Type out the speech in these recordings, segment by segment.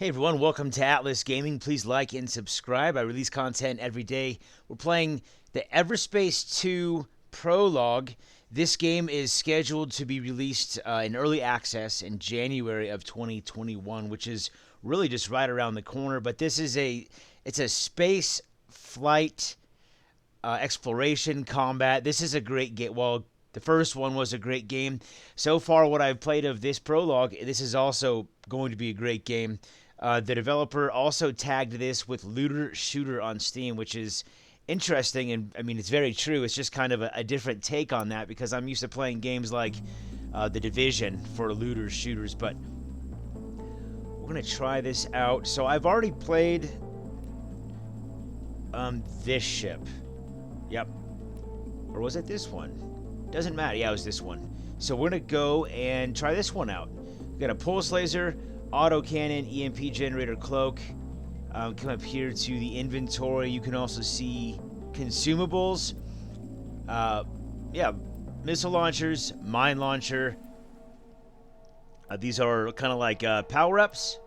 Hey everyone, welcome to Atlas Gaming. Please like and subscribe. I release content every day. We're playing the Everspace 2 Prologue. This game is scheduled to be released in early access in January of 2021, which is really just right around the corner. But this is it's a space flight exploration combat. This is a great game. Well, the first one was a great game. So far, what I've played of this Prologue, this is also going to be a great game. The developer also tagged this with Looter Shooter on Steam, which is interesting, and I mean, it's very true. It's just kind of a different take on that because I'm used to playing games like The Division for looter shooters, but we're going to try this out. So I've already played this ship. Yep. Or was it this one? Doesn't matter. Yeah, it was this one. So we're going to go and try this one out. We've got a pulse laser, autocannon, EMP generator, cloak. Come up here to the inventory. You can also see consumables. Yeah, missile launchers, mine launcher. These are kind of like power-ups.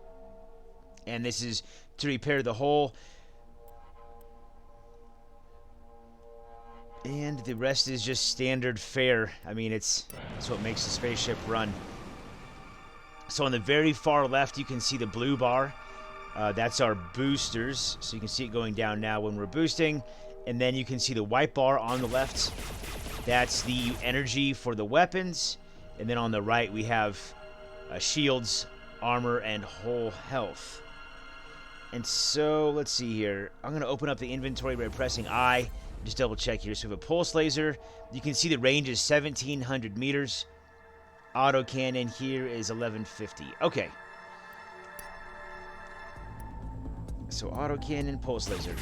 And this is to repair the hull. And the rest is just standard fare. I mean, it's what makes the spaceship run. So on the very far left, you can see the blue bar. That's our boosters. So you can see it going down now when we're boosting. And then you can see the white bar on the left. That's the energy for the weapons. And then on the right, we have shields, armor, and whole health. And so, let's see here. I'm going to open up the inventory by pressing I. Just double check here. So we have a pulse laser. You can see the range is 1,700 meters. Autocannon here is 1150. Okay. So autocannon, pulse laser.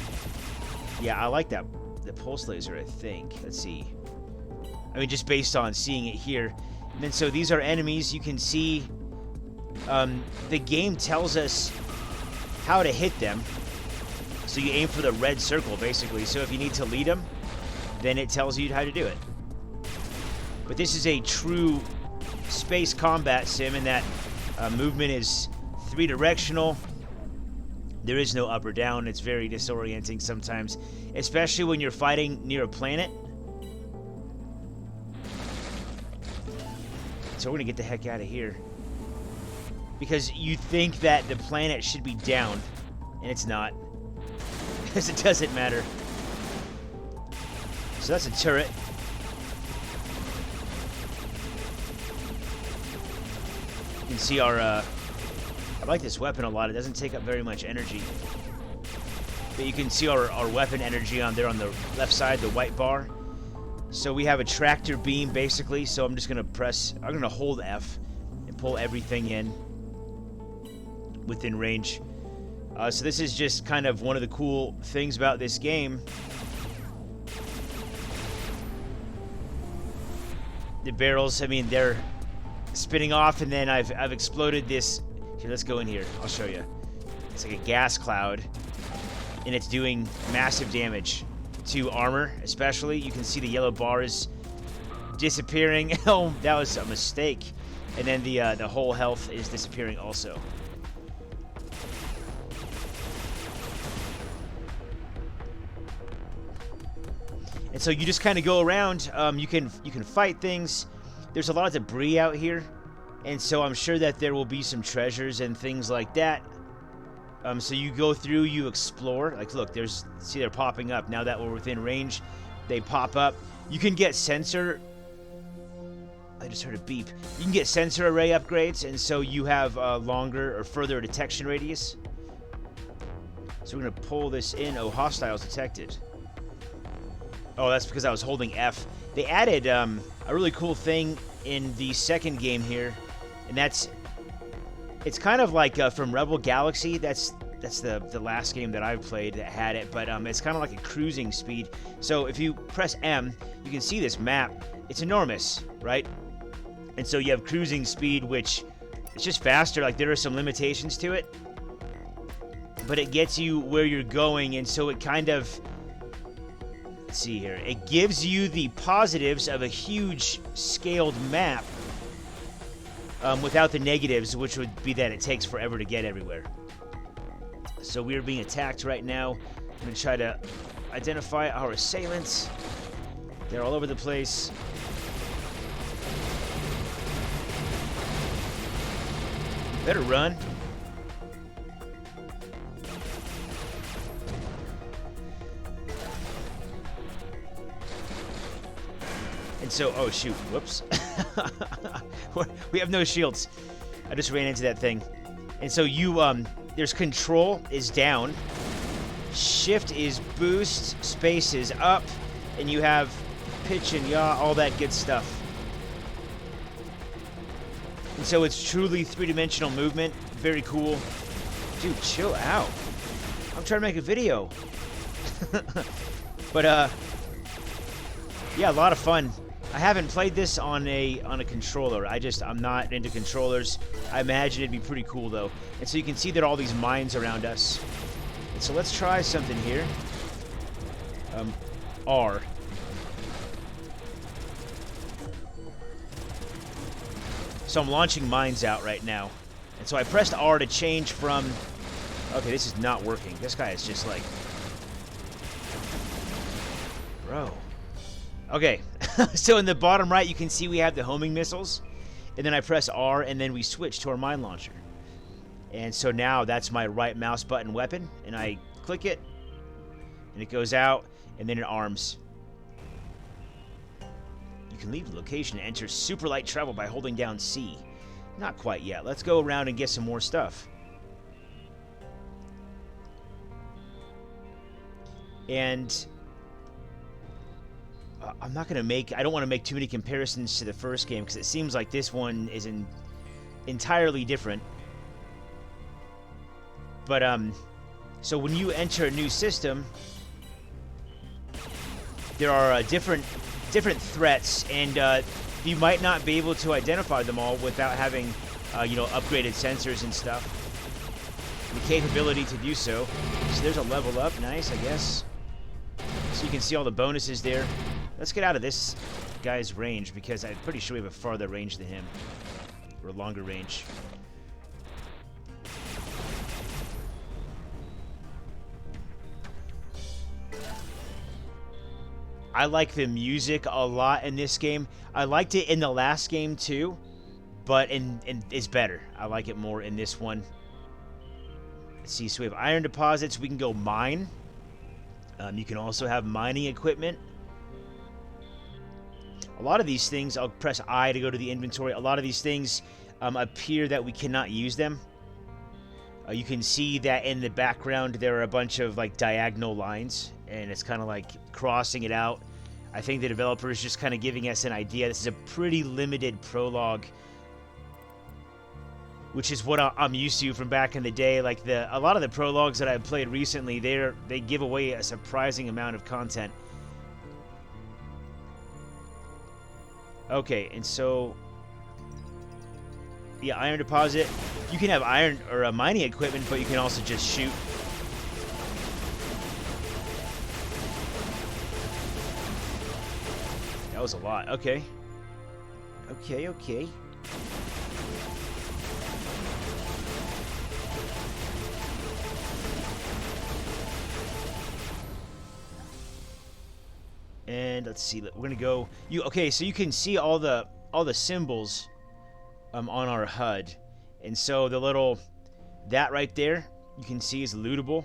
Yeah, I like that. The pulse laser, I think. Let's see. I mean, just based on seeing it here. And then, so these are enemies. You can see the game tells us how to hit them. So you aim for the red circle, basically. So if you need to lead them, then it tells you how to do it. But this is a true space combat sim in that movement is three-directional. There is no up or down. It's very disorienting sometimes, especially when you're fighting near a planet. So we're gonna get the heck out of here because you think that the planet should be down, and it's not, because it doesn't matter. So that's a turret. You can see our, I like this weapon a lot. It doesn't take up very much energy. But you can see our weapon energy on there on the left side, the white bar. So we have a tractor beam, basically. So I'm just going to I'm going to hold F and pull everything in within range. So this is just kind of one of the cool things about this game. The barrels, I mean, they're spinning off, and then I've exploded this. Here, let's go in here. I'll show you. It's like a gas cloud, and it's doing massive damage to armor, especially. You can see the yellow bar is disappearing. Oh, that was a mistake. And then the whole health is disappearing also. And so you just kind of go around. You can fight things. There's a lot of debris out here, and so I'm sure that there will be some treasures and things like that. So you go through, you explore. Like, look, see, they're popping up. Now that we're within range, they pop up. You can get sensor... I just heard a beep. You can get sensor array upgrades, and so you have longer or further detection radius. So we're going to pull this in. Oh, hostiles detected. Oh, that's because I was holding F. They added a really cool thing in the second game here, and it's kind of like from Rebel Galaxy. That's the last game that I've played that had it, but it's kind of like a cruising speed. So if you press M, you can see this map. It's enormous, right? And so you have cruising speed, which it's just faster. Like, there are some limitations to it, but it gets you where you're going, and so it kind of... see here. It gives you the positives of a huge scaled map, without the negatives, which would be that it takes forever to get everywhere. So we are being attacked right now. I'm going to try to identify our assailants. They're all over the place. Better run. And so, oh shoot, whoops. We have no shields. I just ran into that thing. And so you, there's control is down. Shift is boost. Space is up. And you have pitch and yaw, all that good stuff. And so it's truly three-dimensional movement. Very cool. Dude, chill out. I'm trying to make a video. But, yeah, a lot of fun. I haven't played this on a controller. I'm not into controllers. I imagine it'd be pretty cool, though. And so you can see that all these mines around us. And so let's try something here. R. So I'm launching mines out right now. And so I pressed R to change from... Okay, this is not working. This guy is just like... Bro. Okay. So in the bottom right, you can see we have the homing missiles. And then I press R, and then we switch to our mine launcher. And so now that's my right mouse button weapon. And I click it, and it goes out, and then it arms. You can leave the location and enter super light travel by holding down C. Not quite yet. Let's go around and get some more stuff. And I'm not going to make... I don't want to make too many comparisons to the first game because it seems like this one is entirely different. But, so when you enter a new system, there are different threats, and you might not be able to identify them all without having, upgraded sensors and stuff. The capability to do so. So there's a level up. Nice, I guess. So you can see all the bonuses there. Let's get out of this guy's range, because I'm pretty sure we have a farther range than him. Or a longer range. I like the music a lot in this game. I liked it in the last game too, but it's better. I like it more in this one. Let's see, so we have iron deposits. We can go mine. You can also have mining equipment. A lot of these things, I'll press I to go to the inventory. A lot of these things appear that we cannot use them. You can see that in the background there are a bunch of like diagonal lines, and it's kind of like crossing it out. I think the developer is just kind of giving us an idea. This is a pretty limited prologue, which is what I'm used to from back in the day. Like a lot of the prologues that I've played recently, they give away a surprising amount of content. Okay, and so yeah, iron deposit. You can have iron or mining equipment, but you can also just shoot. That was a lot. Okay. Okay. And let's see. We're gonna go. Okay? So you can see all the symbols on our HUD, and so that right there you can see is lootable.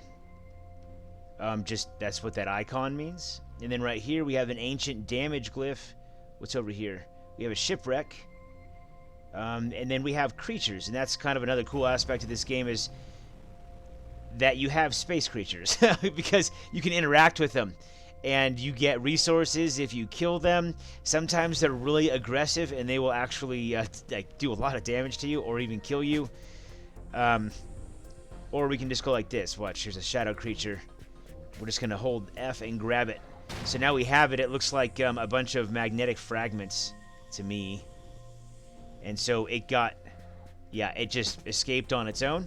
Just that's what that icon means. And then right here we have an ancient damage glyph. What's over here? We have a shipwreck. And then we have creatures, and that's kind of another cool aspect of this game, is that you have space creatures because you can interact with them. And you get resources if you kill them. Sometimes they're really aggressive, and they will actually do a lot of damage to you, or even kill you. Or we can just go like this. Watch, here's a shadow creature. We're just going to hold F and grab it. So now we have it. It looks like a bunch of magnetic fragments to me. And so it just escaped on its own.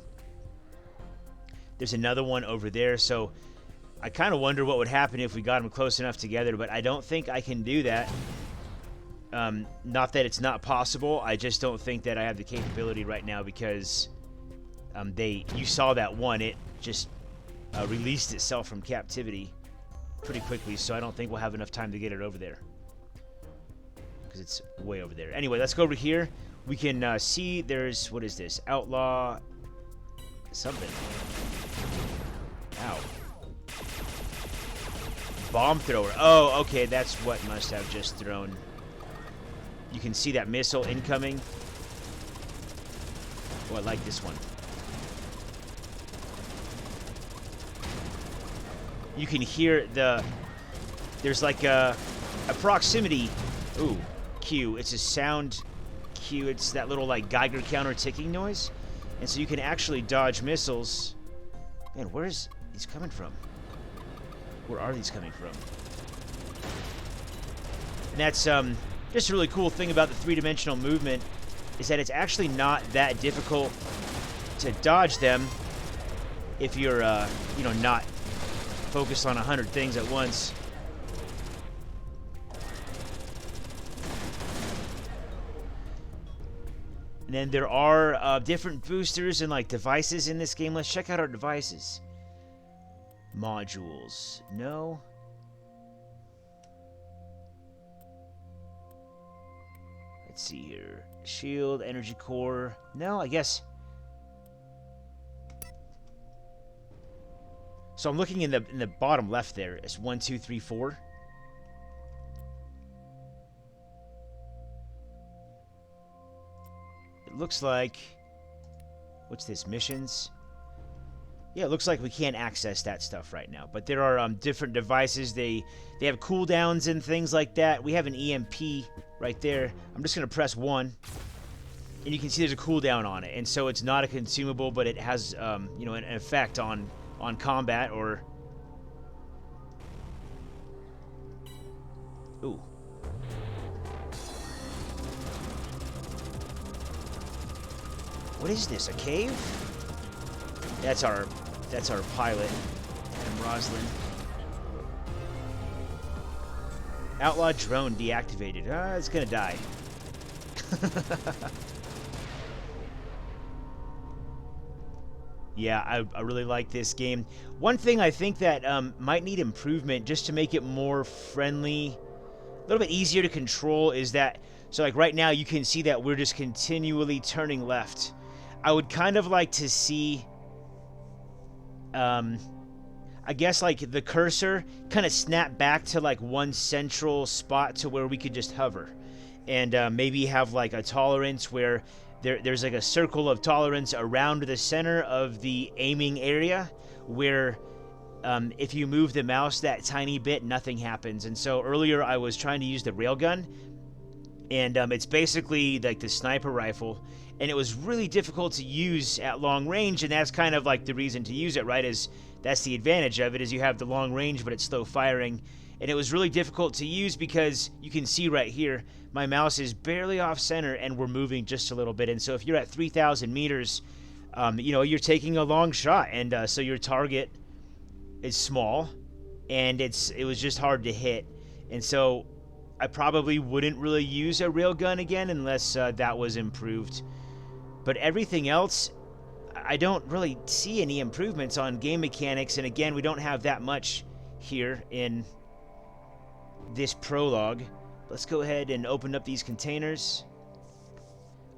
There's another one over there, so I kind of wonder what would happen if we got them close enough together, but I don't think I can do that. Not that it's not possible. I just don't think that I have the capability right now because you saw that one. It just released itself from captivity pretty quickly, so I don't think we'll have enough time to get it over there because it's way over there. Anyway, let's go over here. We can see there's, what is this? Outlaw something. Ow. Bomb thrower. Oh, okay, that's what must have just thrown. You can see that missile incoming. Oh, I like this one. You can hear there's like a proximity. Ooh, cue. It's a sound cue. It's that little like Geiger counter ticking noise. And so you can actually dodge missiles. Man, where is these coming from? Where are these coming from? And that's just a really cool thing about the three-dimensional movement is that it's actually not that difficult to dodge them if you're, not focused on 100 things at once. And then there are different boosters and like devices in this game. Let's check out our devices. Modules. No. Let's see here. Shield, energy core. No, I guess. So I'm looking in the bottom left there. It's 1, 2, 3, 4. It looks like, what's this? Missions. Yeah, it looks like we can't access that stuff right now. But there are different devices. They have cooldowns and things like that. We have an EMP right there. I'm just going to press 1. And you can see there's a cooldown on it. And so it's not a consumable, but it has an effect on combat or... Ooh. What is this, a cave? That's our pilot, and Roslyn. Outlaw drone deactivated. It's gonna die. Yeah, I really like this game. One thing I think that might need improvement just to make it more friendly, a little bit easier to control, is that, so like right now you can see that we're just continually turning left. I would kind of like to see, I guess like the cursor kind of snap back to like one central spot to where we could just hover. And maybe have like a tolerance where there's like a circle of tolerance around the center of the aiming area where if you move the mouse that tiny bit, nothing happens. And so earlier I was trying to use the railgun, and it's basically like the sniper rifle, and it was really difficult to use at long range, and that's kind of like the reason to use it, right? Is that's the advantage of it, is you have the long range, but it's slow firing. And it was really difficult to use because you can see right here, my mouse is barely off center and we're moving just a little bit. And so if you're at 3,000 meters, you're taking a long shot, and so your target is small, and it was just hard to hit. And so I probably wouldn't really use a railgun again unless that was improved. But everything else, I don't really see any improvements on game mechanics. And again, we don't have that much here in this prologue. Let's go ahead and open up these containers.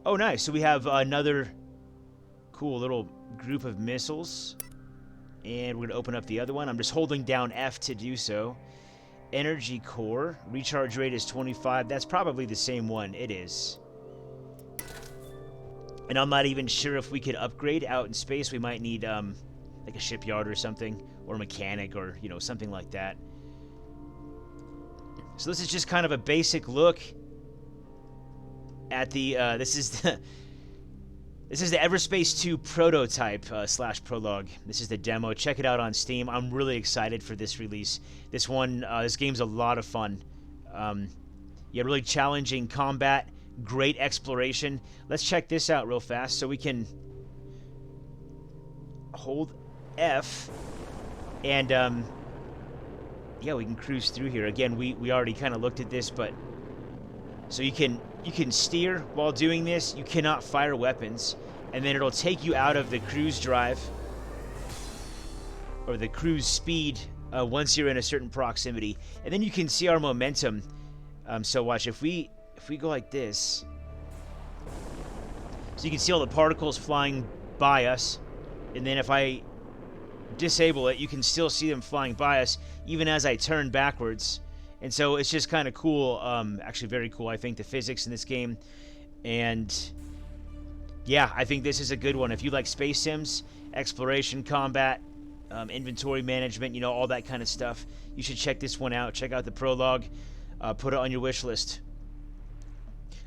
Oh, nice. So we have another cool little group of missiles. And we're going to open up the other one. I'm just holding down F to do so. Energy core. Recharge rate is 25. That's probably the same one. It is. And I'm not even sure if we could upgrade out in space. We might need like a shipyard or something, or a mechanic, or something like that. So this is just kind of a basic look at the this is the Everspace 2 prototype / prologue. This is the demo. Check it out on Steam. I'm really excited for this release. This game's a lot of fun. Really challenging combat, great exploration. Let's check this out real fast. So we can hold F, and we can cruise through here. Again, we already kind of looked at this, but So you can steer while doing this. You cannot fire weapons, and then it'll take you out of the cruise drive or the cruise speed once you're in a certain proximity, and then you can see our momentum. So watch, if we go like this, so you can see all the particles flying by us, and then if I disable it, you can still see them flying by us even as I turn backwards. And so it's just kind of cool, actually very cool, I think, the physics in this game. And yeah, I think this is a good one. If you like space sims, exploration, combat, inventory management, you know, all that kind of stuff, you should check this one out. Check out the Prologue. Put it on your wish list.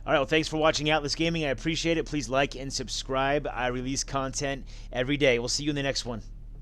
All right, well, thanks for watching Atlas Gaming. I appreciate it. Please like and subscribe. I release content every day. We'll see you in the next one.